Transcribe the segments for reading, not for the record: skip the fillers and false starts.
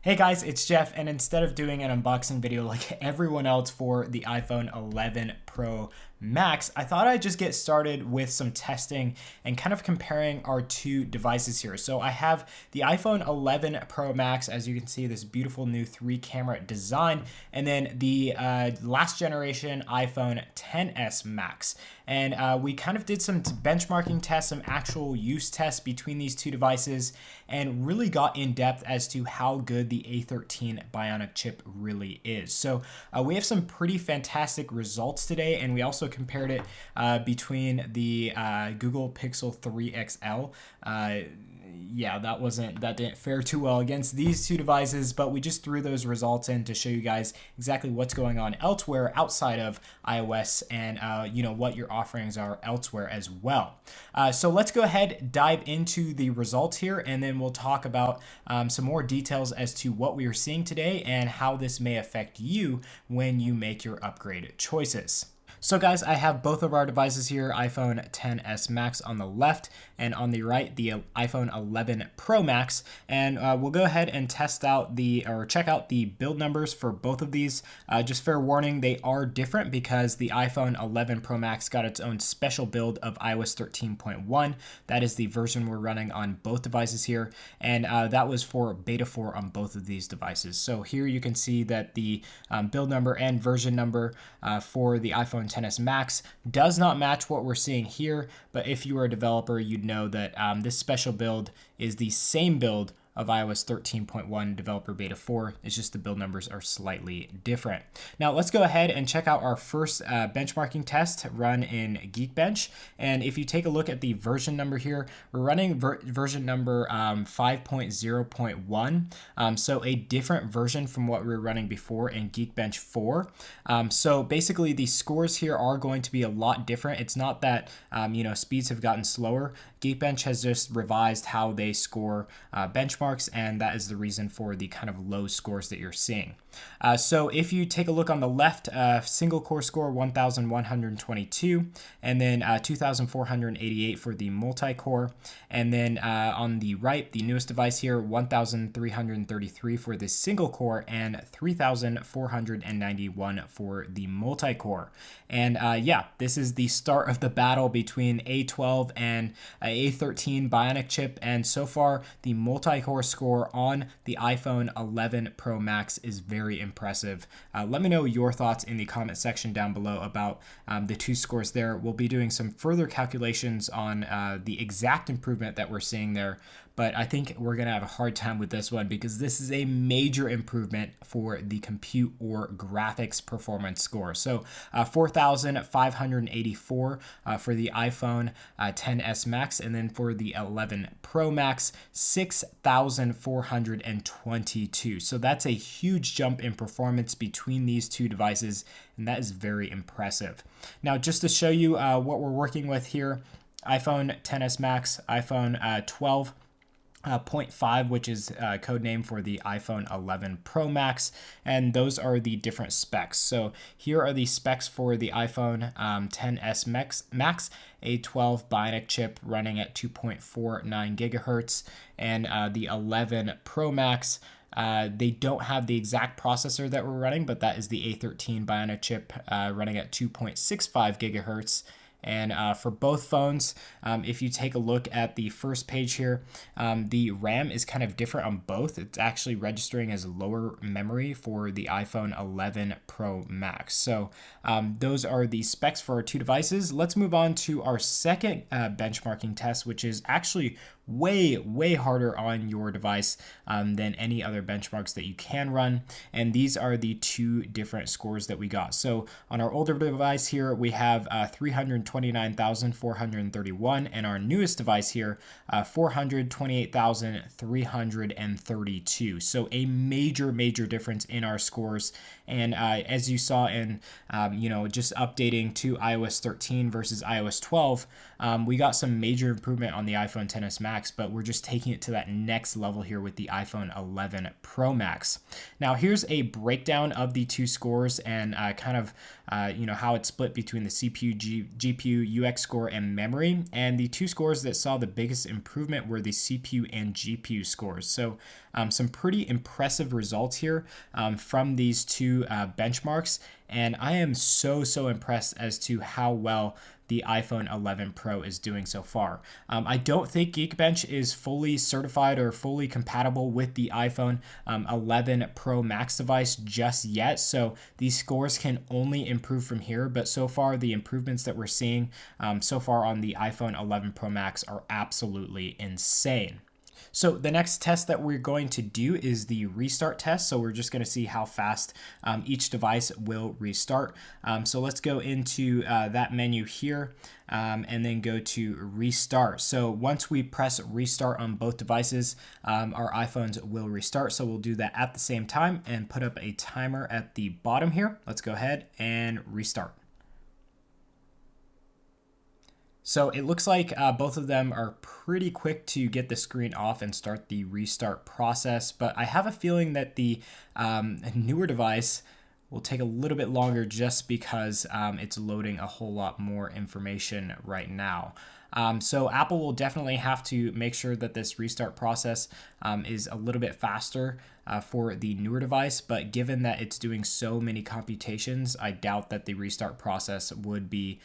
Hey guys, it's Jeff, and instead of doing an unboxing video like everyone else for the iPhone 11 Pro Max, I thought I'd just get started with some testing and kind of comparing our two devices here. So I have the iPhone 11 Pro Max, as you can see, this beautiful new 3-camera design, and then the last generation iPhone XS Max. And we kind of did some benchmarking tests, some actual use tests between these two devices, and really got in depth as to how good the A13 Bionic chip really is. So we have some pretty fantastic results today, and we also compared it between the Google Pixel 3 XL. Yeah, that didn't fare too well against these two devices, but we just threw those results in to show you guys exactly what's going on elsewhere outside of iOS, and what your offerings are elsewhere as well. So let's go ahead, dive into the results here, and then we'll talk about some more details as to what we are seeing today and how this may affect you when you make your upgrade choices. So guys, I have both of our devices here, iPhone XS Max on the left, and on the right, the iPhone 11 Pro Max. And we'll go ahead and check out the build numbers for both of these. Just fair warning, they are different because the iPhone 11 Pro Max got its own special build of iOS 13.1. That is the version we're running on both devices here. And that was for beta 4 on both of these devices. So here you can see that the build number and version number for the iPhone XS Max does not match what we're seeing here, but if you are a developer, you'd know that this special build is the same build of iOS 13.1 Developer Beta 4. It's just the build numbers are slightly different. Now let's go ahead and check out our first benchmarking test run in Geekbench. And if you take a look at the version number here, we're running version number 5.0.1. So a different version from what we were running before in Geekbench 4. So basically the scores here are going to be a lot different. It's not that, speeds have gotten slower. Geekbench has just revised how they score benchmarks, and that is the reason for the kind of low scores that you're seeing. So if you take a look on the left, single core score 1,122, and then 2,488 for the multi-core, and then on the right, the newest device here, 1,333 for the single core and 3,491 for the multi-core. And this is the start of the battle between A12 and A13 Bionic chip, and so far the multi-core score on the iPhone 11 Pro Max is very impressive. Let me know your thoughts in the comment section down below about the two scores there. We'll be doing some further calculations on the exact improvement that we're seeing there, but I think we're going to have a hard time with this one because this is a major improvement for the compute or graphics performance score. So 4,584 for the iPhone XS Max, and then for the 11 Pro Max, 6,422. So that's a huge jump in performance between these two devices, and that is very impressive. Now, just to show you what we're working with here, iPhone XS Max, iPhone 12. 0.5, which is code name for the iPhone 11 Pro Max, and those are the different specs. So here are the specs for the iPhone XS Max, a 12 Bionic chip running at 2.49 gigahertz, and the 11 Pro Max. They don't have the exact processor that we're running, but that is the A13 Bionic chip running at 2.65 gigahertz. And for both phones, if you take a look at the first page here, the RAM is kind of different on both. It's actually registering as lower memory for the iPhone 11 Pro Max. So those are the specs for our two devices. Let's move on to our second benchmarking test, which is actually way harder on your device than any other benchmarks that you can run. And these are the two different scores that we got. So on our older device here, we have 329,431, and our newest device here, 428,332. So a major difference in our scores. And as you saw in, just updating to iOS 13 versus iOS 12, we got some major improvement on the iPhone XS Max, but we're just taking it to that next level here with the iPhone 11 Pro Max. Now, here's a breakdown of the two scores and how it's split between the CPU, GPU, GPU, UX score, and memory. And the two scores that saw the biggest improvement were the CPU and GPU scores. So some pretty impressive results here from these two benchmarks. And I am so impressed as to how well the iPhone 11 Pro is doing so far. I don't think Geekbench is fully certified or fully compatible with the iPhone 11 Pro Max device just yet, so these scores can only improve from here, but so far the improvements that we're seeing so far on the iPhone 11 Pro Max are absolutely insane. So the next test that we're going to do is the restart test. So we're just going to see how fast each device will restart. So let's go into that menu here and then go to restart. So once we press restart on both devices, our iPhones will restart. So we'll do that at the same time and put up a timer at the bottom here. Let's go ahead and restart. So it looks like both of them are pretty quick to get the screen off and start the restart process, but I have a feeling that the newer device will take a little bit longer just because it's loading a whole lot more information right now. So Apple will definitely have to make sure that this restart process is a little bit faster for the newer device, but given that it's doing so many computations, I doubt that the restart process would be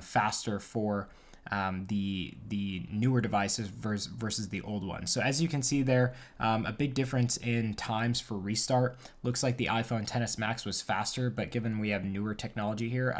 faster for the newer devices versus the old one. So as you can see there, a big difference in times for restart. Looks like the iPhone XS Max was faster, but given we have newer technology here,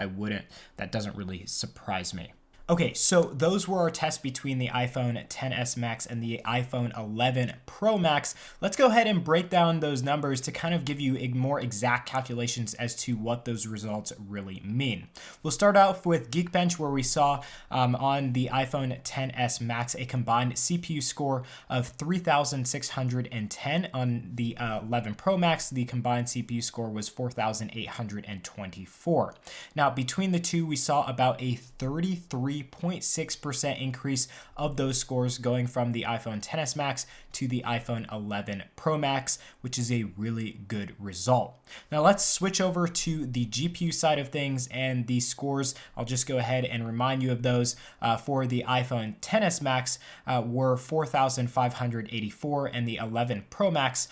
that doesn't really surprise me. Okay, so those were our tests between the iPhone XS Max and the iPhone 11 Pro Max. Let's go ahead and break down those numbers to kind of give you more exact calculations as to what those results really mean. We'll start off with Geekbench, where we saw on the iPhone XS Max a combined CPU score of 3,610. On the 11 Pro Max, the combined CPU score was 4,824. Now, between the two, we saw about a 33.6% increase of those scores going from the iPhone XS Max to the iPhone 11 Pro Max, which is a really good result. Now let's switch over to the GPU side of things and the scores. I'll just go ahead and remind you of those. For the iPhone XS Max were 4,584 and the 11 Pro Max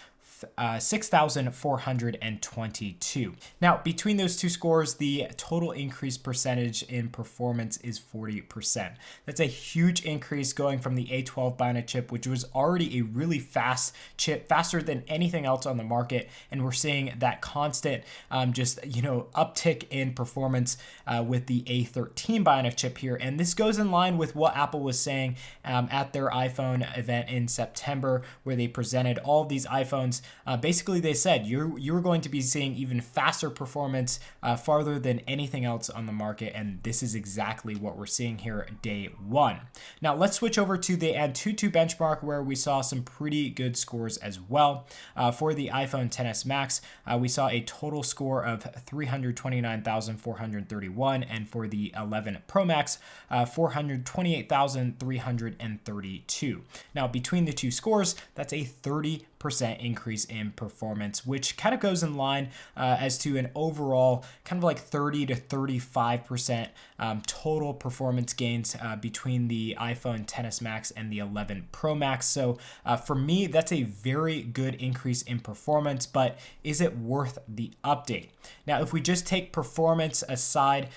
6,422. Now, between those two scores, the total increase percentage in performance is 40%. That's a huge increase going from the A12 Bionic chip, which was already a really fast chip, faster than anything else on the market. And we're seeing that constant uptick in performance with the A13 Bionic chip here. And this goes in line with what Apple was saying at their iPhone event in September, where they presented all of these iPhones. Basically, they said you're going to be seeing even faster performance farther than anything else on the market, and this is exactly what we're seeing here day one. Now, let's switch over to the AnTuTu benchmark, where we saw some pretty good scores as well. For the iPhone XS Max, we saw a total score of 329,431, and for the 11 Pro Max, 428,332. Now, between the two scores, that's a 30% increase in performance, which kind of goes in line as to an overall kind of like 30 to 35% total performance gains between the iPhone XS Max and the 11 Pro Max. So for me, that's a very good increase in performance, but is it worth the update? Now, if we just take performance aside,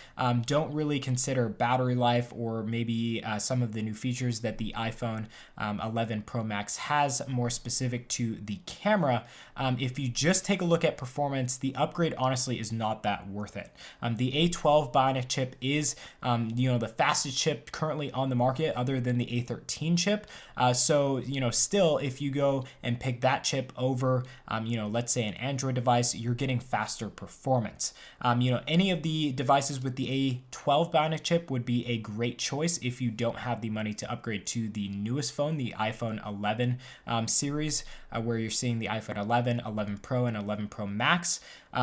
don't really consider battery life or maybe some of the new features that the iPhone 11 Pro Max has, more specific to the camera. If you just take a look at performance, the upgrade honestly is not that worth it. The A12 Bionic chip is the fastest chip currently on the market other than the A13 chip. So still, if you go and pick that chip over let's say an Android device, you're getting faster performance. Any of the devices with the A12 Bionic chip would be a great choice if you don't have the money to upgrade to the newest phone, the iPhone 11 series, where you're seeing the iPhone 11, 11 Pro, and 11 Pro Max.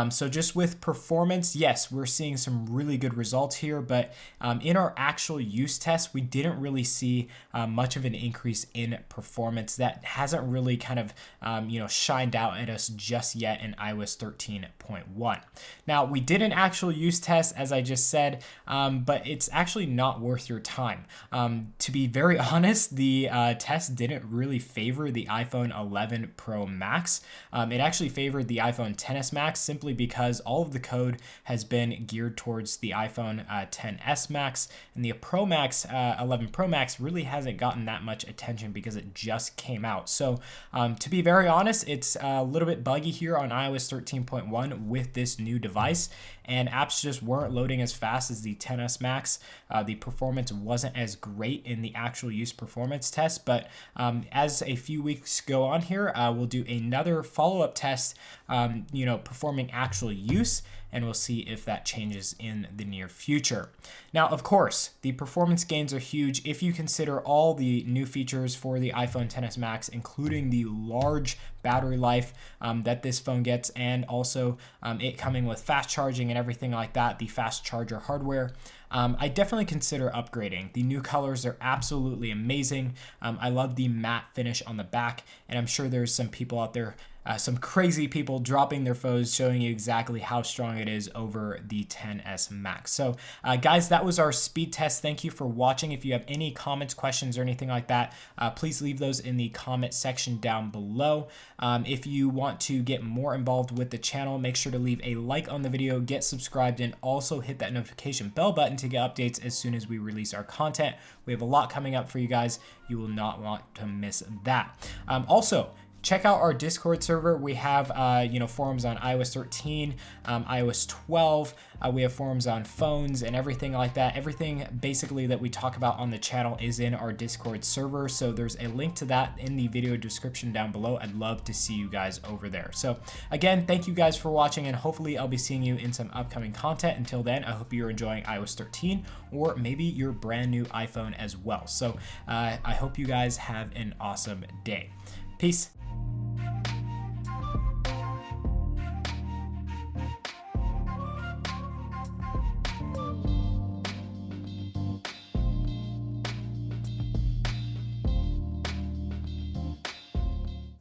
So just with performance, yes, we're seeing some really good results here, but in our actual use test, we didn't really see much of an increase in performance. That hasn't really kind of shined out at us just yet in iOS 13.1. Now, we did an actual use test, as I just said, but it's actually not worth your time. To be very honest, the test didn't really favor the iPhone 11 Pro Max. It actually favored the iPhone XS Max simply because all of the code has been geared towards the iPhone XS Max, and the Pro Max 11 Pro Max really hasn't gotten that much attention because it just came out. So to be very honest, it's a little bit buggy here on iOS 13.1 with this new device, and apps just weren't loading as fast as the XS Max. The performance wasn't as great in the actual use performance test, but as a few weeks go on here, we'll do another follow-up test, performing actual use, and we'll see if that changes in the near future. Now, of course, the performance gains are huge if you consider all the new features for the iPhone XS Max, including the large battery life that this phone gets, and also it coming with fast charging and everything like that, the fast charger hardware. I definitely consider upgrading. The new colors are absolutely amazing. I love the matte finish on the back, and I'm sure there's some people out there, some crazy people dropping their phones showing you exactly how strong it is over the XS Max. So guys, that was our speed test. Thank you for watching. If you have any comments, questions, or anything like that, please leave those in the comment section down below. If you want to get more involved with the channel, make sure to leave a like on the video, get subscribed, and also hit that notification bell button to get updates as soon as we release our content. We have a lot coming up for you guys. You will not want to miss that. Also, check out our Discord server. We have, forums on iOS 13, iOS 12. We have forums on phones and everything like that. Everything basically that we talk about on the channel is in our Discord server. So there's a link to that in the video description down below. I'd love to see you guys over there. So again, thank you guys for watching, and hopefully I'll be seeing you in some upcoming content. Until then, I hope you're enjoying iOS 13 or maybe your brand new iPhone as well. So I hope you guys have an awesome day. Peace.